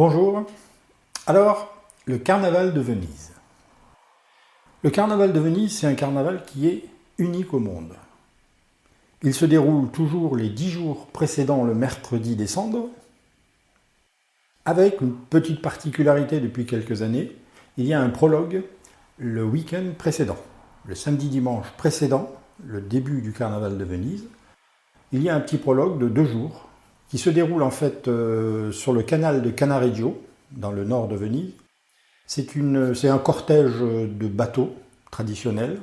Bonjour. Alors, le carnaval de Venise. Le carnaval de Venise, c'est un carnaval qui est unique au monde. Il se déroule toujours les 10 jours précédant le mercredi des Cendres, avec une petite particularité depuis quelques années, il y a un prologue le week-end précédent. Le samedi-dimanche précédent, le début du carnaval de Venise, il y a un petit prologue de 2 jours qui se déroule en fait sur le canal de Cannaregio, dans le nord de Venise. C'est un cortège de bateaux traditionnels,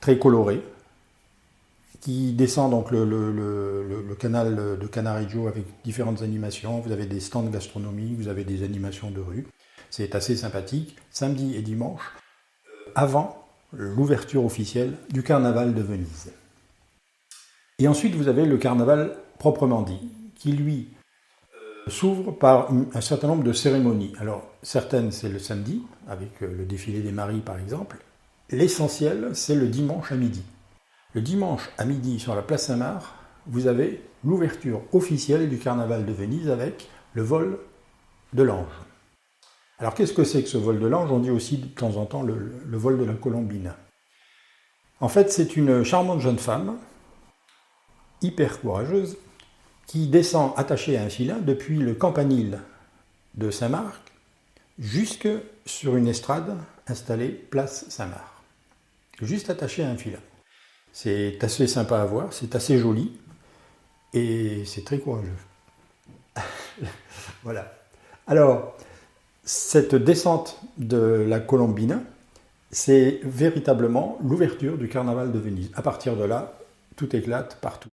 très colorés, qui descend donc le canal de Cannaregio avec différentes animations. Vous avez des stands gastronomiques, vous avez des animations de rue. C'est assez sympathique, samedi et dimanche, avant l'ouverture officielle du carnaval de Venise. Et ensuite, vous avez le carnaval proprement dit, qui lui s'ouvre par un certain nombre de cérémonies. Alors, certaines, c'est le samedi, avec le défilé des Maries par exemple. L'essentiel, c'est le dimanche à midi. Le dimanche à midi, sur la place Saint-Marc, vous avez l'ouverture officielle du carnaval de Venise avec le vol de l'ange. Alors, qu'est-ce que c'est que ce vol de l'ange? On dit aussi de temps en temps le vol de la Colombine. En fait, c'est une charmante jeune femme, hyper courageuse, qui descend attachée à un filin depuis le campanile de Saint-Marc jusque sur une estrade installée place Saint-Marc. Juste attachée à un filin. C'est assez sympa à voir, c'est assez joli et c'est très courageux. Voilà. Alors, cette descente de la Colombine, c'est véritablement l'ouverture du carnaval de Venise. À partir de là, tout éclate partout.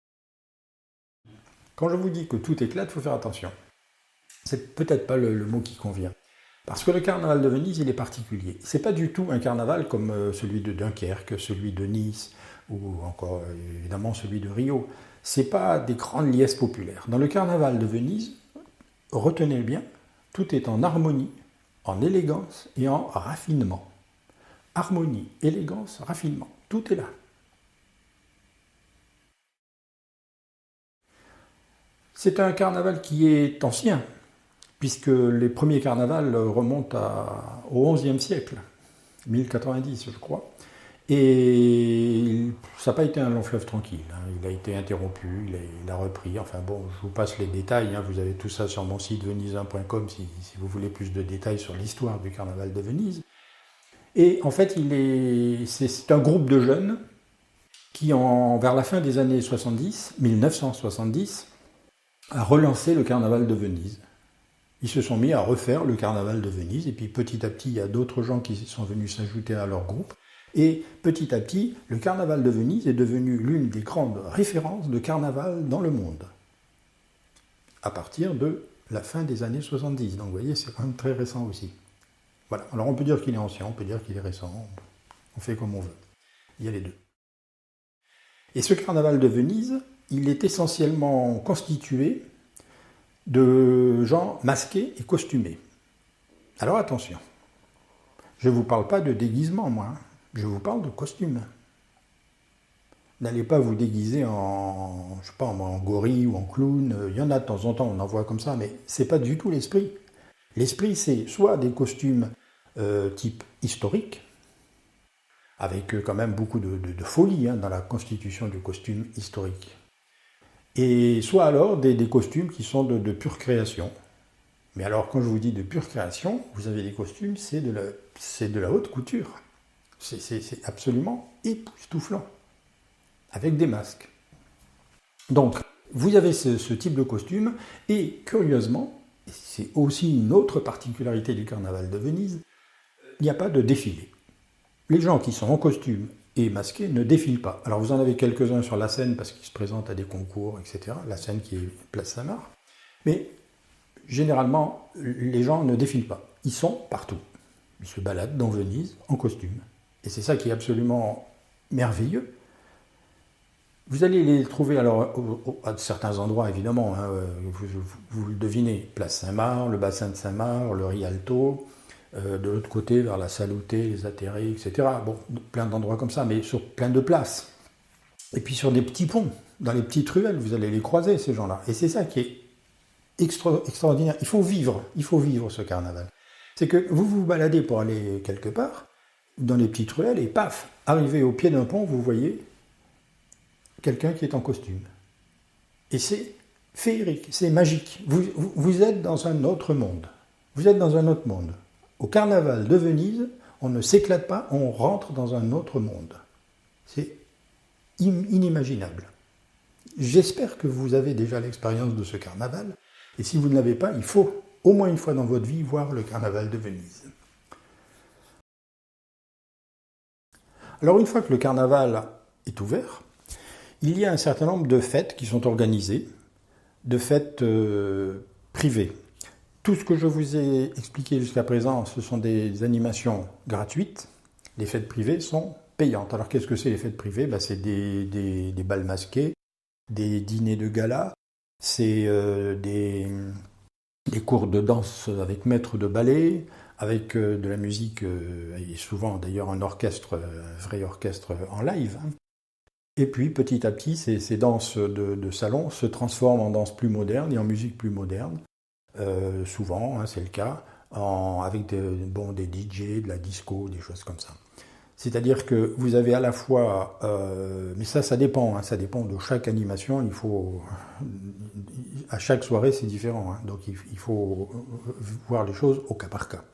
Quand je vous dis que tout éclate, il faut faire attention. C'est peut-être pas le mot qui convient. Parce que le carnaval de Venise, il est particulier. C'est pas du tout un carnaval comme celui de Dunkerque, celui de Nice, ou encore évidemment celui de Rio. C'est pas des grandes liesses populaires. Dans le carnaval de Venise, retenez bien, tout est en harmonie, en élégance et en raffinement. Harmonie, élégance, raffinement, tout est là. C'est un carnaval qui est ancien, puisque les premiers carnavals remontent au XIe siècle, 1090 je crois, et ça n'a pas été un long fleuve tranquille, il a été interrompu, il a repris, enfin bon, je vous passe les détails, vous avez tout ça sur mon site venisin.com si vous voulez plus de détails sur l'histoire du carnaval de Venise. Et en fait, c'est un groupe de jeunes qui, vers la fin des années 1970, a relancé le carnaval de Venise. Ils se sont mis à refaire le carnaval de Venise, et puis petit à petit, il y a d'autres gens qui sont venus s'ajouter à leur groupe, et petit à petit, le carnaval de Venise est devenu l'une des grandes références de carnaval dans le monde, à partir de la fin des années 70. Donc vous voyez, c'est quand même très récent aussi. Voilà. Alors on peut dire qu'il est ancien, on peut dire qu'il est récent, on fait comme on veut. Il y a les deux. Et ce carnaval de Venise, il est essentiellement constitué de gens masqués et costumés. Alors attention, je ne vous parle pas de déguisement, moi, je vous parle de costumes. N'allez pas vous déguiser en gorille ou en clown, il y en a de temps en temps, on en voit comme ça, mais ce n'est pas du tout l'esprit. L'esprit, c'est soit des costumes type historique, avec quand même beaucoup de folie dans la constitution du costume historique. Et soit alors des costumes qui sont de pure création. Mais alors quand je vous dis de pure création, vous avez des costumes, c'est de la haute couture. C'est absolument époustouflant, avec des masques. Donc, vous avez ce type de costume, et curieusement, c'est aussi une autre particularité du carnaval de Venise, il n'y a pas de défilé. Les gens qui sont en costume et masqués ne défilent pas. Alors vous en avez quelques-uns sur la scène parce qu'ils se présentent à des concours, etc. La scène qui est place Saint-Marc. Mais généralement, les gens ne défilent pas. Ils sont partout. Ils se baladent dans Venise en costume. Et c'est ça qui est absolument merveilleux. Vous allez les trouver alors à certains endroits, évidemment. Vous le devinez. Place Saint-Marc, le bassin de Saint-Marc, le Rialto. De l'autre côté, vers la Salutée, les Atterrés, etc. Bon, plein d'endroits comme ça, mais sur plein de places. Et puis sur des petits ponts, dans les petites ruelles, vous allez les croiser, ces gens-là. Et c'est ça qui est extraordinaire. Il faut vivre ce carnaval. C'est que vous vous baladez pour aller quelque part, dans les petites ruelles, et paf, arrivé au pied d'un pont, vous voyez quelqu'un qui est en costume. Et c'est féerique, c'est magique. Vous êtes dans un autre monde. Vous êtes dans un autre monde. Au carnaval de Venise, on ne s'éclate pas, on rentre dans un autre monde. C'est inimaginable. J'espère que vous avez déjà l'expérience de ce carnaval. Et si vous ne l'avez pas, il faut au moins une fois dans votre vie voir le carnaval de Venise. Alors une fois que le carnaval est ouvert, il y a un certain nombre de fêtes qui sont organisées, de fêtes privées. Tout ce que je vous ai expliqué jusqu'à présent, ce sont des animations gratuites. Les fêtes privées sont payantes. Alors qu'est-ce que c'est les fêtes privées? C'est des bals masqués, des dîners de gala, c'est des cours de danse avec maître de ballet, avec de la musique, et souvent d'ailleurs un orchestre, un vrai orchestre en live. Et puis petit à petit, ces danses de salon se transforment en danse plus moderne et en musique plus moderne. Souvent, c'est le cas, avec des DJ, de la disco, des choses comme ça. C'est-à-dire que vous avez à la fois, mais ça dépend, ça dépend de chaque animation. À chaque soirée c'est différent, donc il faut voir les choses au cas par cas.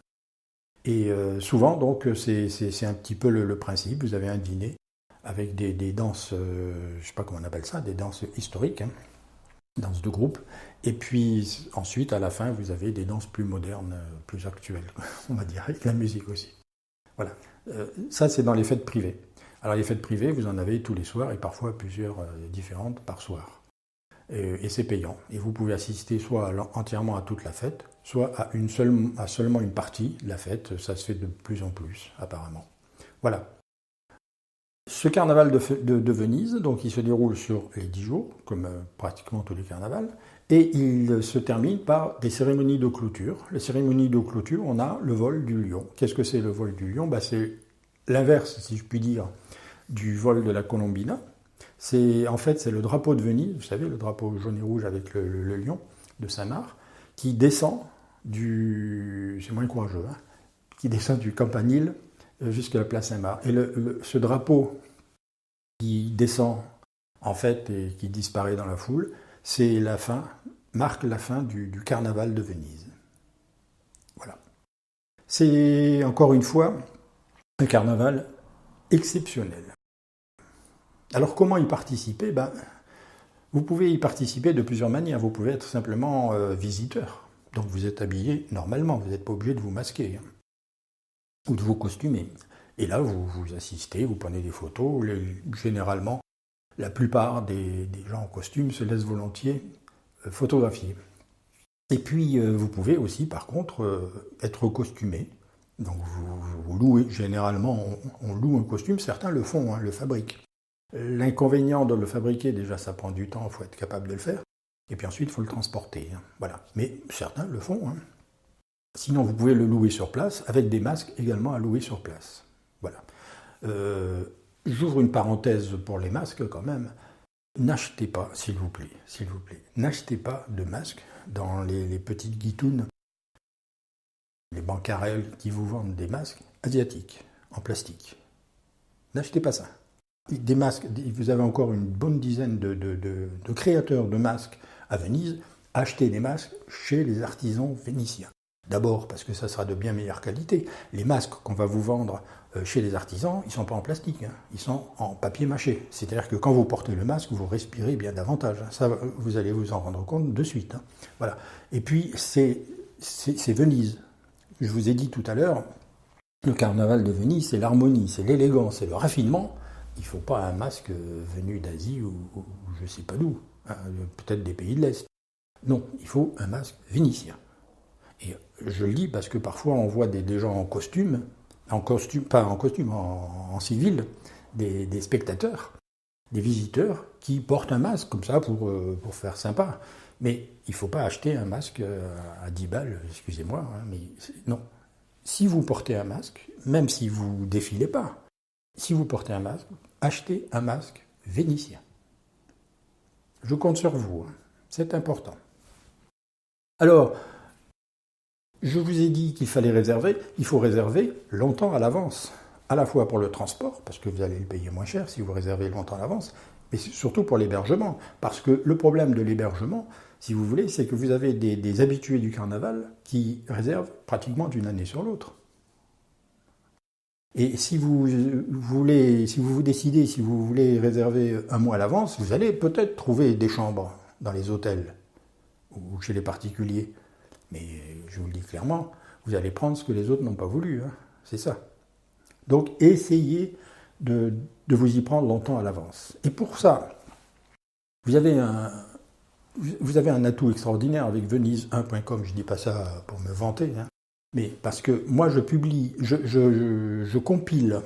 Et souvent donc c'est un petit peu le principe. Vous avez un dîner avec des danses, je ne sais pas comment on appelle ça, des danses historiques, danses de groupe. Et puis ensuite à la fin vous avez des danses plus modernes, plus actuelles, on va dire, avec la musique aussi. Voilà. Ça, c'est dans les fêtes privées. Alors, les fêtes privées, vous en avez tous les soirs et parfois plusieurs différentes par soir. Et c'est payant. Et vous pouvez assister soit entièrement à toute la fête, soit à seulement une partie de la fête. Ça se fait de plus en plus, apparemment. Voilà. Ce carnaval de Venise, donc, il se déroule sur les 10 jours, comme pratiquement tous les carnavals. Et il se termine par des cérémonies de clôture. Les cérémonies de clôture, on a le vol du lion. Qu'est-ce que c'est le vol du lion? C'est l'inverse, si je puis dire, du vol de la Colombina. En fait, c'est le drapeau de Venise, vous savez, le drapeau jaune et rouge avec le lion de Saint-Marc, qui descend c'est moins courageux, qui descend du Campanile jusqu'à la place Saint-Marc. Et ce drapeau qui descend, en fait, et qui disparaît dans la foule, marque la fin du carnaval de Venise. Voilà. C'est, encore une fois, un carnaval exceptionnel. Alors, comment y participer? Vous pouvez y participer de plusieurs manières. Vous pouvez être simplement visiteur. Donc, vous êtes habillé normalement. Vous n'êtes pas obligé de vous masquer ou de vous costumer. Et là, vous assistez, vous prenez des photos. Généralement, la plupart des gens en costume se laissent volontiers photographier. Et puis, vous pouvez aussi, par contre, être costumé. Donc, vous louez. Généralement, on loue un costume. Certains le font, le fabriquent. L'inconvénient de le fabriquer, déjà, ça prend du temps. Il faut être capable de le faire. Et puis ensuite, il faut le transporter. Voilà. Mais certains le font. Sinon, vous pouvez le louer sur place, avec des masques également à louer sur place. Voilà. J'ouvre une parenthèse pour les masques quand même. N'achetez pas, s'il vous plaît, n'achetez pas de masques dans les petites guitounes, les bancarelles qui vous vendent des masques asiatiques en plastique. N'achetez pas ça. Des masques, vous avez encore une bonne dizaine de créateurs de masques à Venise. Achetez des masques chez les artisans vénitiens. D'abord parce que ça sera de bien meilleure qualité. Les masques qu'on va vous vendre chez les artisans, ils ne sont pas en plastique, ils sont en papier mâché. C'est-à-dire que quand vous portez le masque, vous respirez bien davantage. Ça, vous allez vous en rendre compte de suite. Voilà. Et puis, c'est Venise. Je vous ai dit tout à l'heure, le carnaval de Venise, c'est l'harmonie, c'est l'élégance, c'est le raffinement. Il ne faut pas un masque venu d'Asie ou je ne sais pas d'où, peut-être des pays de l'Est. Non, il faut un masque vénitien. Et je le dis parce que parfois on voit des gens en costume, pas en costume, en civil, des spectateurs, des visiteurs qui portent un masque comme ça pour faire sympa. Mais il ne faut pas acheter un masque à 10 balles, excusez-moi, mais non. Si vous portez un masque, même si vous ne défilez pas, si vous portez un masque, achetez un masque vénitien. Je compte sur vous, c'est important. Alors, je vous ai dit qu'il fallait réserver, il faut réserver longtemps à l'avance, à la fois pour le transport, parce que vous allez le payer moins cher si vous réservez longtemps à l'avance, mais surtout pour l'hébergement, parce que le problème de l'hébergement, si vous voulez, c'est que vous avez des habitués du carnaval qui réservent pratiquement d'une année sur l'autre. Et si vous décidez, si vous voulez réserver un mois à l'avance, vous allez peut-être trouver des chambres dans les hôtels ou chez les particuliers. Mais je vous le dis clairement, vous allez prendre ce que les autres n'ont pas voulu, hein. C'est ça. Donc essayez de vous y prendre longtemps à l'avance. Et pour ça, vous avez un atout extraordinaire avec Venise1.com, je ne dis pas ça pour me vanter, hein. Mais parce que moi je publie, je compile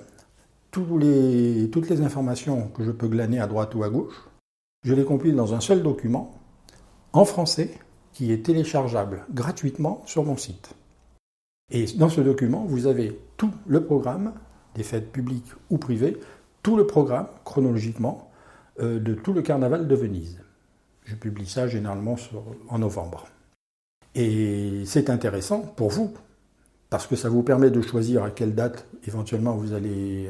toutes les informations que je peux glaner à droite ou à gauche, je les compile dans un seul document, en français, qui est téléchargeable gratuitement sur mon site. Et dans ce document, vous avez tout le programme, des fêtes publiques ou privées, tout le programme, chronologiquement, de tout le carnaval de Venise. Je publie ça généralement en novembre. Et c'est intéressant pour vous, parce que ça vous permet de choisir à quelle date éventuellement vous allez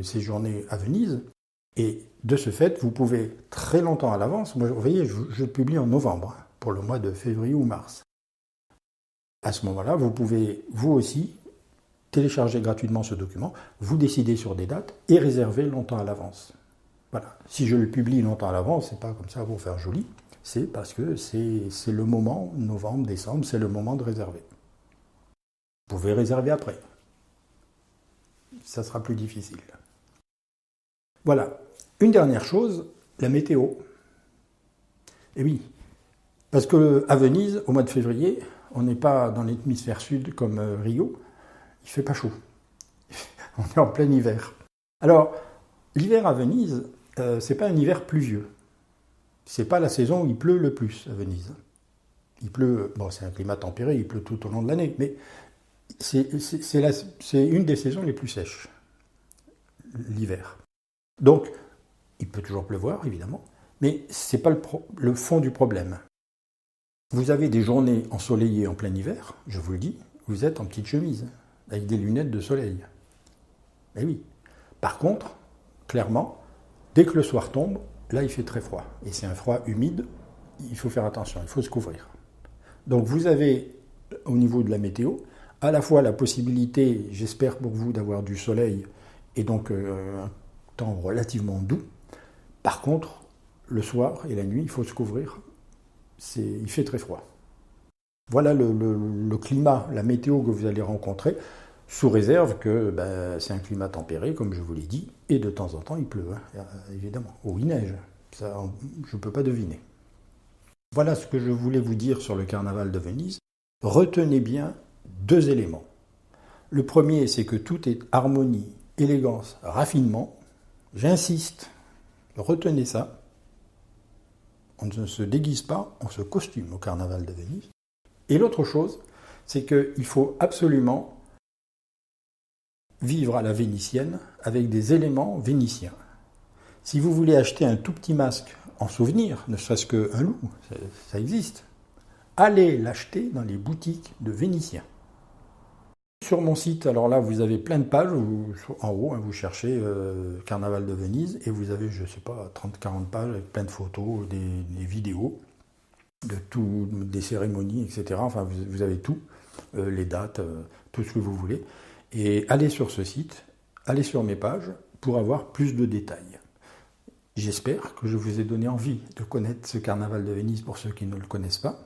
séjourner à Venise. Et de ce fait, vous pouvez très longtemps à l'avance, moi, vous voyez, je publie en novembre, pour le mois de février ou mars. À ce moment-là, vous pouvez, vous aussi, télécharger gratuitement ce document, vous décider sur des dates et réserver longtemps à l'avance. Voilà. Si je le publie longtemps à l'avance, c'est pas comme ça pour faire joli, c'est parce que c'est le moment, novembre, décembre, c'est le moment de réserver. Vous pouvez réserver après. Ça sera plus difficile. Voilà. Une dernière chose, la météo. Et oui, parce qu'à Venise, au mois de février, on n'est pas dans l'hémisphère sud comme Rio, il fait pas chaud. On est en plein hiver. Alors, l'hiver à Venise, c'est pas un hiver pluvieux. C'est pas la saison où il pleut le plus à Venise. Il pleut, bon, c'est un climat tempéré, il pleut tout au long de l'année, mais c'est une des saisons les plus sèches, l'hiver. Donc, il peut toujours pleuvoir, évidemment, mais ce n'est pas le fond du problème. Vous avez des journées ensoleillées en plein hiver, je vous le dis, vous êtes en petite chemise, avec des lunettes de soleil. Eh oui. Par contre, clairement, dès que le soir tombe, là il fait très froid. Et c'est un froid humide, il faut faire attention, il faut se couvrir. Donc vous avez, au niveau de la météo, à la fois la possibilité, j'espère pour vous, d'avoir du soleil et donc un temps relativement doux. Par contre, le soir et la nuit, il faut se couvrir. Il fait très froid. Voilà le climat, la météo que vous allez rencontrer, sous réserve que c'est un climat tempéré, comme je vous l'ai dit, et de temps en temps il pleut, hein, évidemment, ou il neige. Ça, je ne peux pas deviner. Voilà ce que je voulais vous dire sur le carnaval de Venise. Retenez bien 2 éléments. Le premier, c'est que tout est harmonie, élégance, raffinement. J'insiste, retenez ça. On ne se déguise pas, on se costume au carnaval de Venise. Et l'autre chose, c'est qu'il faut absolument vivre à la vénitienne avec des éléments vénitiens. Si vous voulez acheter un tout petit masque en souvenir, ne serait-ce qu'un loup, ça existe, allez l'acheter dans les boutiques de Vénitiens. Sur mon site, alors là, vous avez plein de pages, en haut, hein, vous cherchez Carnaval de Venise, et vous avez, je ne sais pas, 30-40 pages avec plein de photos, des vidéos, des cérémonies, etc. Enfin, vous avez tout, les dates, tout ce que vous voulez. Et allez sur ce site, allez sur mes pages pour avoir plus de détails. J'espère que je vous ai donné envie de connaître ce Carnaval de Venise pour ceux qui ne le connaissent pas.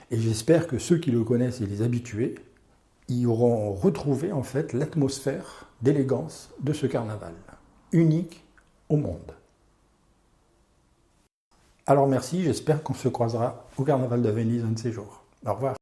Et j'espère que ceux qui le connaissent et les habitués y auront retrouvé en fait l'atmosphère d'élégance de ce carnaval, unique au monde. Alors merci, j'espère qu'on se croisera au Carnaval de Venise un de ces jours. Au revoir.